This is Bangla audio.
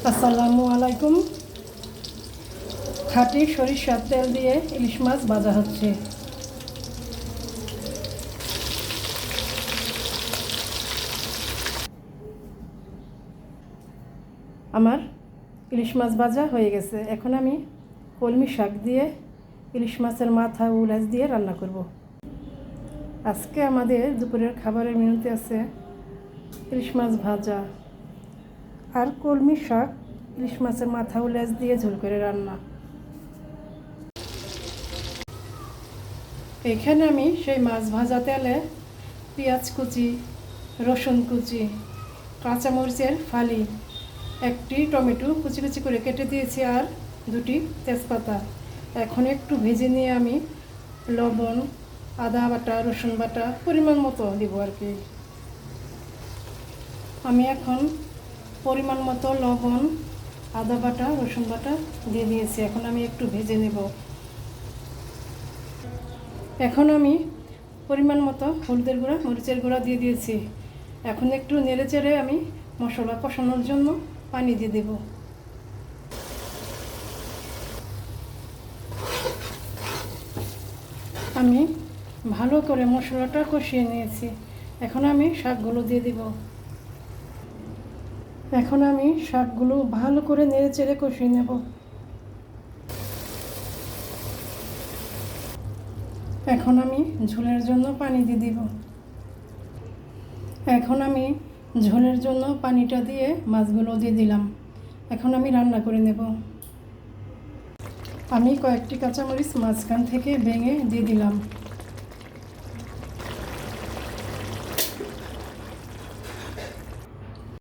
আসসালামু আলাইকুম। খাঁটি সরিষার তেল দিয়ে ইলিশ মাছ ভাজা হচ্ছে। আমার ইলিশ মাছ ভাজা হয়ে গেছে। এখন আমি কলমি শাক দিয়ে ইলিশ মাছের মাথা ও লেজ দিয়ে রান্না করব। আজকে আমাদের দুপুরের খাবারের মেনুতে আছে ইলিশ মাছ ভাজা আর কলমি শাক, ইলিশ মাছের মাথা ও লেজ দিয়ে ঝোল করে রান্না। এখানে আমি সেই মাছ ভাজা তেলে পেঁয়াজ কুচি, রসুন কুচি, কাঁচামরিচের ফালি, একটি টমেটো কুচি কুচি করে কেটে দিয়েছি আর দুটি তেজপাতা। এখন একটু ভেজে নিয়ে আমি লবণ, আদা বাটা, রসুন বাটা পরিমাণ মতো দেবো আর কি। আমি এখন পরিমাণ মতো লবণ, আদা বাটা, রসুন বাটা দিয়ে দিয়েছি। এখন আমি একটু ভেজে নেব। এখন আমি পরিমাণ মতো হলুদের গুঁড়া, মরিচের গুঁড়া দিয়ে দিয়েছি। এখন একটু নেড়ে চেড়ে আমি মশলা কষানোর জন্য পানি দিয়ে দেব। আমি ভালো করে মশলাটা কষিয়ে নিয়েছি। এখন আমি শাকগুলো দিয়ে দিব। এখন আমি শাকগুলো ভালো করে নেড়ে চেড়ে কষিয়ে নেব। এখন আমি ঝোলের জন্য পানি দিয়ে দিব। এখন আমি ঝোলের জন্য পানিটা দিয়ে মাছগুলো দিয়ে দিলাম। এখন আমি রান্না করে নেব। আমি কয়েকটি কাঁচামরিচ মাঝখান থেকে ভেঙে দিয়ে দিলাম।